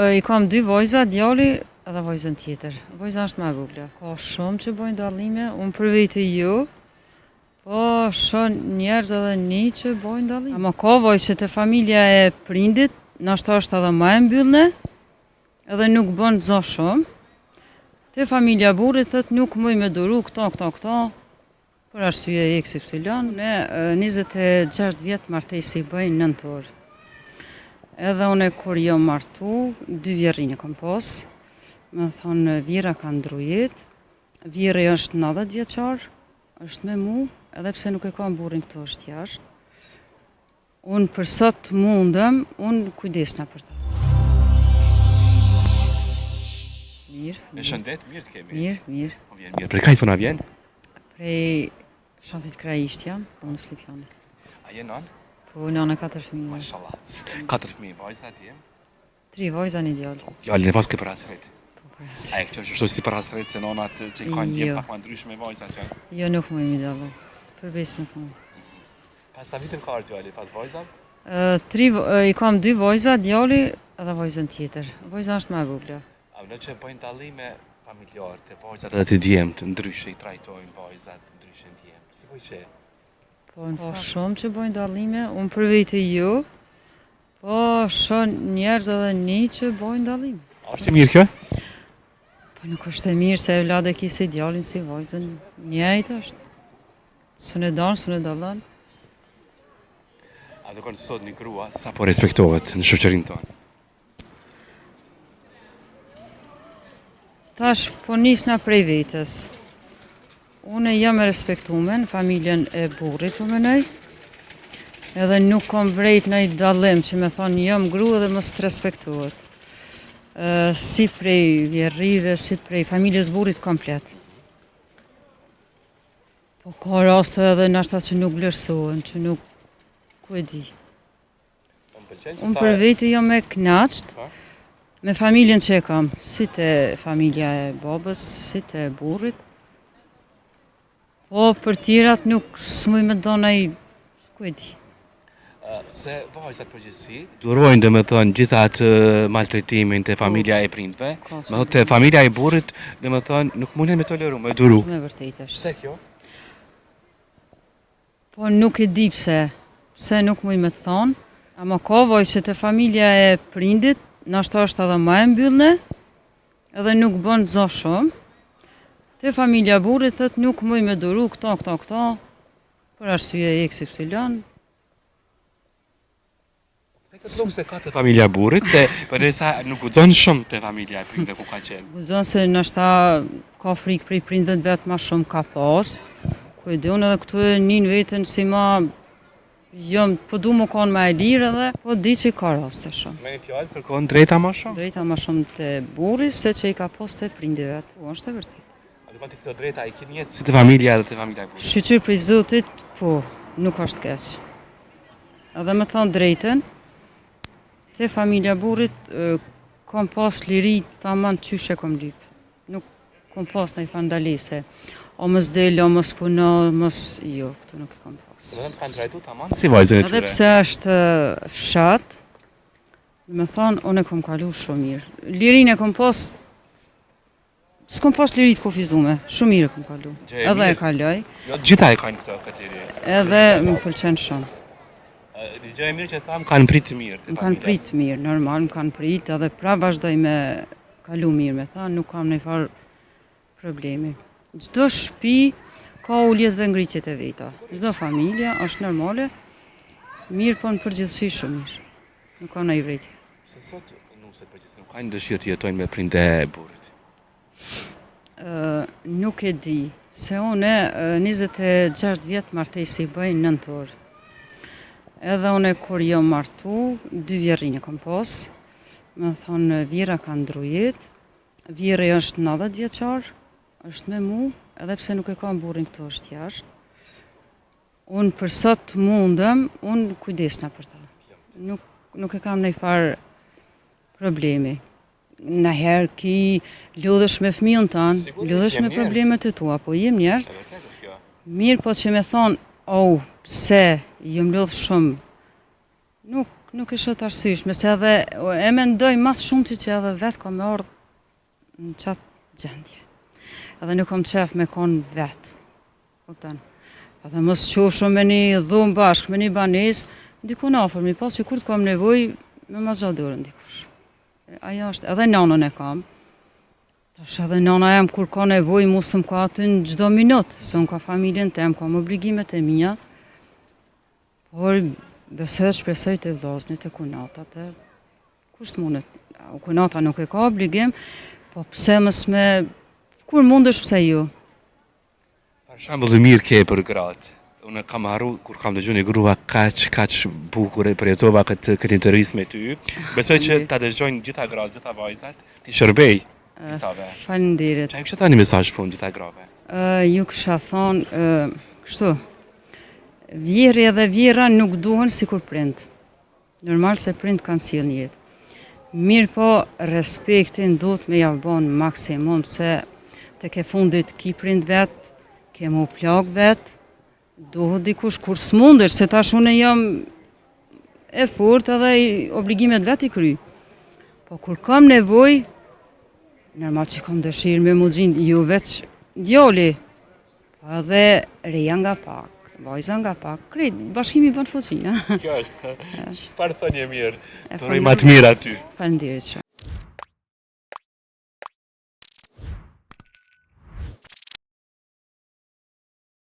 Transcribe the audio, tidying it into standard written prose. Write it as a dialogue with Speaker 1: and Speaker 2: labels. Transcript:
Speaker 1: I kam dy vajza, djali edhe vajzën tjetër. Vajza është më e vogël. Ka shumë që bëjnë dallime, unë për vete jo, po shoh njerëz edhe një që bëjnë dallime. Ama ka vajzë që te familja e prindit, nashta është edhe më e mbyllne, edhe nuk bën zë shumë. Te familja burrit thot nuk muj me duru këta, për arsye XY. Ne 26 vjet martesi bëjnë 9 orë. Edhe une kur jam martu, 2 vjerrinj kam pas, me thonë vjera ka ndru jetë, vjere është 90 vjeçar, është me mu, edhe pse nuk e kam burrin këto është jashtë. Unë për sot mundem, unë kujdesna për ta. Mirë.
Speaker 2: Me shëndet, mirë të kemi.
Speaker 1: Mirë.
Speaker 2: Po vjen mirë. Prej kajt po na vjen?
Speaker 1: Prej fshatit Krajisht jam, po në Slipjanit.
Speaker 2: A je nën?
Speaker 1: Po nëna 4 fëmijë.
Speaker 2: Mashallah. 4 fëmijë, vajza atje?
Speaker 1: 3 vajza një djalë.
Speaker 2: Djalin e pas ke për asret.
Speaker 1: Po për asret.
Speaker 2: A e këto është si për asret se nonat që kanë djem pak më ndryshme vajza që?
Speaker 1: Jo, nuk më imi djalë. Përbes nuk më.
Speaker 2: Pas ta vitën ka ardhur djali, pas vajza?
Speaker 1: I kam 2 vajza, djali edhe vajzën tjetër. Vajza është më e vogël.
Speaker 2: A në që bëjnë dallime familjar të vajzat edhe të djemt, ndryshe i trajtojnë vajzat, ndryshe djemt. Si po që?
Speaker 1: Po shumë që bëjnë dallime, unë për vete jo, po shoh njerëz edhe një që bëjnë dallime.
Speaker 2: A është e mirë kjo?
Speaker 1: Po nuk është e mirë se vlad e ki si djalin si vajzën, njëjtë është. Së ne dallon.
Speaker 2: A do kënë sot një grua, sa po respektohet në shoqërinë tonë?
Speaker 1: Tash po nisna prej vetës. Unë jam e respektume në familjen e burrit po menoj, edhe nuk kom vrejt në i dallim që me thonë jam gru edhe mos të respektuhet. Si prej vjerrive, si prej familjes burrit komplet. Po ka raste edhe nashta që nuk vlerësohen, që nuk ku e di. Unë për vete jam e knaqt, me familjen që e kam, si te familja e babës, si te burrit. Po për tjerat nuk s'muj me dona i ku e di.
Speaker 2: Se vajzat përgjithësi durojnë dhe me thënë gjitha atë maltretimin të familja e prindve, me thënë të familja e burrit dhe me thënë nuk mundin me toleru, me duru.
Speaker 1: Me vërtet është.
Speaker 2: Pse kjo?
Speaker 1: Po nuk e di pse nuk muj me të thonë, ama ka vajzë që të familja e prindit, nashta është edhe më e mbyllne, edhe nuk bën zë shumë. Te familja e burrit thot nuk muj me duru këta, për arsye XY.
Speaker 2: Nuk se ka të familja e burrit, përderisa nuk guxon shumë te familja e prindve ku ka qenë.
Speaker 1: Guxon se nashta ka frikë prej prindët vetë ma shumë ka pas. Ku e di unë edhe këtu e nin veten si ma jam po du më kanë më e lirë edhe, po di që i ka raste shumë.
Speaker 2: Me një fjalë kërkon drejta më shumë?
Speaker 1: Drejta më shumë te burri se që i ka pas te prindëve vetë. Po është e vërtetë.
Speaker 2: A do të këto drejta i keni jetë si te familja edhe te familja e burrit?
Speaker 1: Shqyqyr prej Zotit, po, nuk është keq. Edhe me thonë drejten, te familja e burrit kam pas liri tamam qyshe kom lyp. Nuk kam pas në i fandalese. O mos del, o mos puno, jo, këto nuk i kam pas.
Speaker 2: Do të kanë trajtu tamam si vajzën e tyre.
Speaker 1: Edhe pse është fshat, me thonë, unë e kom kalu shumë mirë. Lirin e kom pas, s'kom pas lirit kufizume, shumë mirë kom kalu. Edhe e kaloj.
Speaker 2: Jo, gjitha e kanë këtë liri.
Speaker 1: Edhe më pëlqen shumë.
Speaker 2: Gjë e mirë që tham kanë prit mirë.
Speaker 1: Më kanë prit mirë, normal, më kanë prit, edhe pra vazhdoj me kalu mirë me ta, nuk kam në farë problemi. Çdo shtëpi ka uljet dhe ngritjet e veta. Çdo familja është normale, mirë po në përgjithësi shumë mirë. Nuk ka ndonjë vërejtje.
Speaker 2: Se sot nuset përgjithësi nuk kanë dëshirë të jetojnë me prindë e burrit.
Speaker 1: Nuk e di, se unë 26 vjet martesi bëjnë 9 orë. Edhe une kur jam martu, 2 vjerrinj kam pas, me thonë vjera ka ndru jetë, vjere është 90 vjeçar, është me mu, edhe pse nuk e kam burrin këto është jashtë. Unë për sot mundem, unë kujdesna për ta. Nuk e kam ndonjë farë problemi. Nëherë ki lodhesh me fëmijën tanë, lodhesh me problemet e tua, po jem njerëz. Mirë po që me thonë, pse jëm lodh shumë, nuk nuk isha të arsyeshme, se edhe e mendoj mas shumë që edhe vetë kam ardhur në qatë gjendje. Edhe nuk kam qef me konë vetë. Kupton? Edhe mos qof shumë me një dhumë bashkë, me një banesë, dikun afër, mi pas që kur të kam nevojë, me ma zgja dorën dikush. Ajo është, edhe nanën e kam. Tash edhe nana jam kur ka nevojë mu s'm ka aty në çdo minutë, se unë ka familjen tem, kam obligimet e mia. Por besoj shpresoj të vllaznit e kunatat e kush mundet. Kunata nuk e ka obligim, po pse mos me kur mundesh pse jo.
Speaker 2: Për shembull, mirë ke për gratë. Unë kam harru kur kam dëgjuar një grua kaq bukur e përjetova këtë intervistë me ty. Besoj që ta dëgjojnë gjitha gratë, gjitha vajzat, ti shërbej disave.
Speaker 1: Faleminderit.
Speaker 2: Çfarë kisha thënë mesazh fund gjitha grave?
Speaker 1: Ju kisha thonë kështu. Vjerë dhe vjera nuk duhen sikur prind. Normal se prind kanë sjell një jetë. Mirë po, respektin duhet me ja bën maksimum se tek e fundit ki prind vet, ke mu plak vet, duhet dikush kur s'mundesh, se tash unë jam e fortë edhe obligimet vet i kry. Po kur kam nevojë, normal që kam dëshirë me mu gjind, ju veç djali, po edhe reja nga pak, vajza nga pak, krejt, bashkimi bën fuqinë.
Speaker 2: Kjo është. Çfarë thënie mirë. Turoj më të mirë aty.
Speaker 1: Faleminderit.